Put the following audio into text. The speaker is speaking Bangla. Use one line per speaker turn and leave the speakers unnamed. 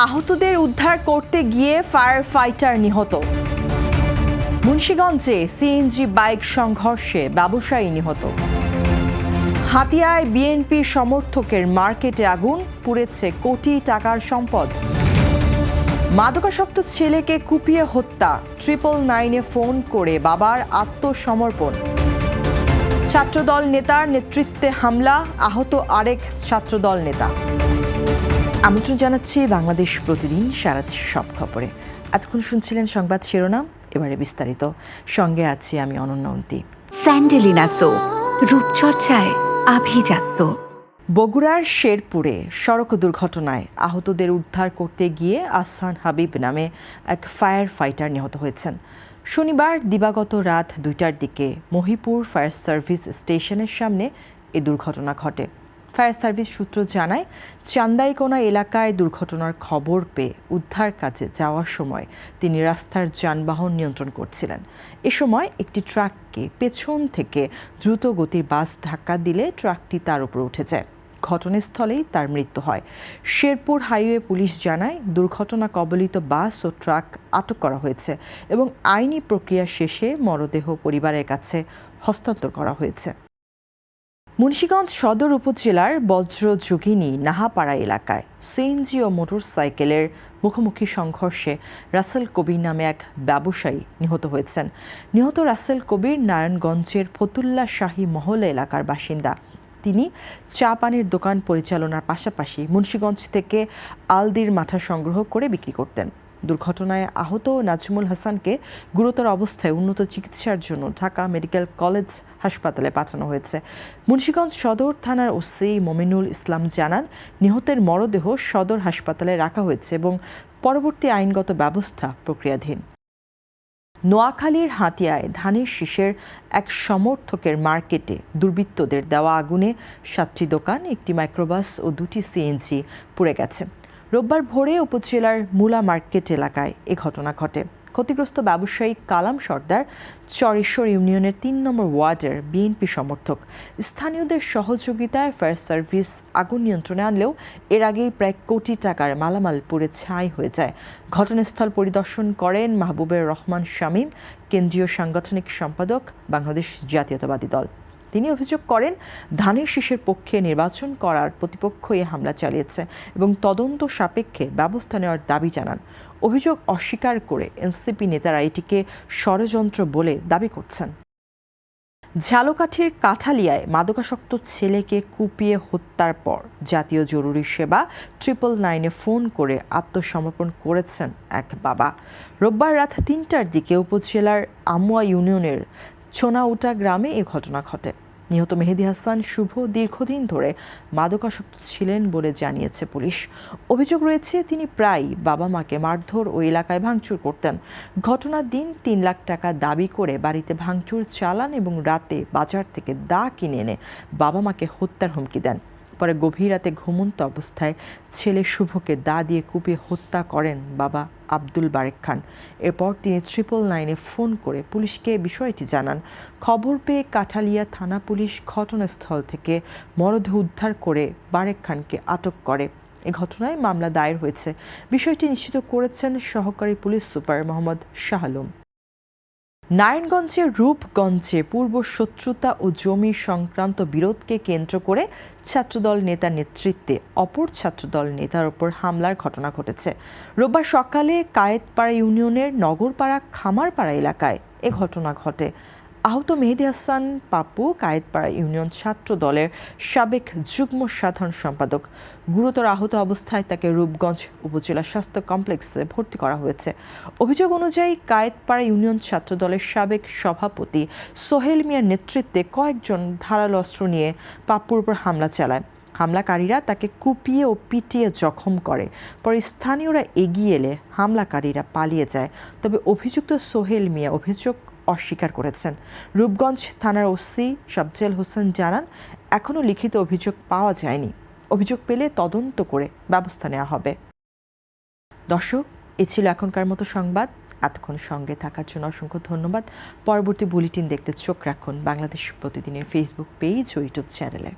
আহতদের উদ্ধার করতে গিয়ে ফায়ার ফাইটার নিহত। মুন্সিগঞ্জে সিএনজি বাইক সংঘর্ষে ব্যবসায়ী নিহত। হাতিয়ায় বিএনপি সমর্থকের মার্কেটে আগুন, পুড়েছে কোটি টাকার সম্পদ। মাদকাসক্ত ছেলেকে কুপিয়ে হত্যা, 999-এ ফোন করে বাবার আত্মসমর্পণ। ছাত্রদল নেতার নেতৃত্বে হামলা, আহত আরেক ছাত্রদল নেতা। আমন্ত্রণ জানাচ্ছি বাংলাদেশ প্রতিদিন সারা দেশের সব খবরে। এতক্ষণ শুনছিলেন সংবাদ শিরোনাম, এবারে বিস্তারিত। সঙ্গে আছি আমি অনন্যা অন্তি।
স্যান্ডেলিনা সো, রূপচর্চায় আভিজাত্য।
বগুড়ার শেরপুরে সড়ক দুর্ঘটনায় আহতদের উদ্ধার করতে গিয়ে আহসান হাবিব নামে এক ফায়ার ফাইটার নিহত হয়েছেন। শনিবার দিবাগত রাত 2টার দিকে মহিপুর ফায়ার সার্ভিস স্টেশনের সামনে এই দুর্ঘটনা ঘটে। ফায়ার সার্ভিস সূত্র জানায়, চান্দাইকোনা এলাকায় দুর্ঘটনার খবর পেয়ে উদ্ধার কাজে যাওয়ার সময় তিনি রাস্তার যানবাহন নিয়ন্ত্রণ করছিলেন। এ সময় একটি ট্রাককে পেছন থেকে দ্রুত গতির বাস ধাক্কা দিলে ট্রাকটি তার উপর উঠে যায়। ঘটনাস্থলেই তার মৃত্যু হয়। শেরপুর হাইওয়ে পুলিশ জানায়, দুর্ঘটনা কবলিত বাস ও ট্রাক আটক করা হয়েছে এবং আইনি প্রক্রিয়া শেষে মরদেহ পরিবারের কাছে হস্তান্তর করা হয়েছে। মুন্সিগঞ্জ সদর উপজেলার বজ্রযোগিনী নাহাপাড়া এলাকায় সিএনজি ও মোটরসাইকেলের মুখোমুখি সংঘর্ষে রাসেল কবির নামে এক ব্যবসায়ী নিহত হয়েছেন। নিহত রাসেল কবির নারায়ণগঞ্জের ফতুল্লা শাহী মহল এলাকার বাসিন্দা। তিনি চা পানির দোকান পরিচালনার পাশাপাশি মুন্সিগঞ্জ থেকে আলদির মাঠা সংগ্রহ করে বিক্রি করতেন। দুর্ঘটনায় আহত নাজমুল হাসানকে গুরুতর অবস্থায় উন্নত চিকিৎসার জন্য ঢাকা মেডিকেল কলেজ হাসপাতালে পাঠানো হয়েছে। মুন্সিগঞ্জ সদর থানার ওসি মমিনুল ইসলাম জানান, নিহতের মরদেহ সদর হাসপাতালে রাখা হয়েছে এবং পরবর্তী আইনগত ব্যবস্থা প্রক্রিয়াধীন। নোয়াখালীর হাতিয়ায় ধানের শীষের এক সমর্থকের মার্কেটে দুর্বৃত্তদের দেওয়া আগুনে 7টি দোকান, একটি মাইক্রোবাস ও 2টি সিএনজি পুড়ে গেছে। রোববার ভোরে উপজেলার মুলা মার্কেট এলাকায় এ ঘটনা ঘটে। ক্ষতিগ্রস্ত ব্যবসায়ী কালাম সর্দার চরেশ্বর ইউনিয়নের 3 নম্বর ওয়ার্ডের বিএনপি সমর্থক। স্থানীয়দের সহযোগিতায় ফায়ার সার্ভিস আগুন নিয়ন্ত্রণে আনলেও এর আগেই প্রায় কোটি টাকার মালামাল পুড়ে ছাই হয়ে যায়। ঘটনাস্থল পরিদর্শন করেন মাহবুবের রহমান শামীম, কেন্দ্রীয় সাংগঠনিক সম্পাদক, বাংলাদেশ জাতীয়তাবাদী দল। তিনি অভিযোগ করেন, ধানের শীষের পক্ষে নির্বাচন করার প্রতিপক্ষ এ হামলা চালিয়েছে এবং তদন্ত সাপেক্ষে ব্যবস্থা নেওয়ার দাবি জানান। অভিযোগ অস্বীকার করে এনসিপি নেতারা এটিকে ষড়যন্ত্র বলে দাবি করছেন। ঝালকাঠির কাঠালিয়ায় মাদকাসক্ত ছেলেকে কুপিয়ে হত্যার পর জাতীয় জরুরি সেবা 999-এ ফোন করে আত্মসমর্পণ করেছেন এক বাবা। রোববার রাত 3টার দিকে উপজেলার আমুয়া ইউনিয়নের ছোনাউটা গ্রামে এ ঘটনা ঘটে। নিহত মেহেদি হাসান শুভ দীর্ঘদিন ধরে মাদকাসক্ত ছিলেন বলে জানিয়েছে পুলিশ। অভিযোগ রয়েছে, তিনি প্রায়ই বাবা মাকে মারধর ও এলাকায় ভাঙচুর করতেন। ঘটনার দিন 3 লাখ টাকা দাবি করে বাড়িতে ভাঙচুর চালান এবং রাতে বাজার থেকে দা কিনে এনে বাবা মাকে হত্যার হুমকি দেন। পরে গভীর রাতে ঘুমন্ত অবস্থায় ছেলে শুভকে দা দিয়ে কুপিয়ে হত্যা করেন বাবা আব্দুল বারেক খান। এরপর তিনি 999-এ ফোন করে পুলিশকে বিষয়টি জানান। খবর পেয়ে কাঠালিয়া থানা পুলিশ ঘটনাস্থল থেকে মরদেহ উদ্ধার করে বারেক খানকে আটক করে। এ ঘটনায় মামলা দায়ের হয়েছে। বিষয়টি নিশ্চিত করেছেন সহকারী পুলিশ সুপার মোহাম্মদ শাহ আলম। নারায়ণগঞ্জের রূপগঞ্জে পূর্ব শত্রুতা ও জমি সংক্রান্ত বিরোধকে কেন্দ্র করে ছাত্রদল নেতার নেতৃত্বে অপর ছাত্রদল নেতার ওপর হামলার ঘটনা ঘটেছে। রোববার সকালে কায়েতপাড়া ইউনিয়নের নগরপাড়া খামারপাড়া এলাকায় এ ঘটনা ঘটে। আহত মেহেদি হাসান পাপ্পু কায়েতপাড়া ইউনিয়ন ছাত্র দলের সাবেক যুগ্ম সাধারণ সম্পাদক। গুরুতর আহত অবস্থায় তাকে রূপগঞ্জ উপজেলা স্বাস্থ্য কমপ্লেক্সে ভর্তি করা হয়েছে। অভিযোগ অনুযায়ী কায়েতপাড়া ইউনিয়ন ছাত্র দলের সাবেক সভাপতি সোহেল মিয়ার নেতৃত্বে কয়েকজন ধারালো অস্ত্র নিয়ে পাপ্পুর উপর হামলা চালায়। হামলাকারীরা তাকে কুপিয়ে ও পিটিয়ে জখম করে। পরে স্থানীয়রা এগিয়ে এলে হামলাকারীরা পালিয়ে যায়। তবে অভিযুক্ত সোহেল মিয়া অভিযোগ অস্বীকার করেছেন। রূপগঞ্জ থানার ওসি শাবজেল হোসেন জানান, এখনও লিখিত অভিযোগ পাওয়া যায়নি। অভিযোগ পেলে তদন্ত করে ব্যবস্থা নেওয়া হবে। দর্শক, এ ছিল এখনকার মতো সংবাদ। এতক্ষণ সঙ্গে থাকার জন্য অসংখ্য ধন্যবাদ। পরবর্তী বুলেটিন দেখতে চোখ রাখুন বাংলাদেশ প্রতিদিনের ফেসবুক পেজ ও ইউটিউব চ্যানেলে।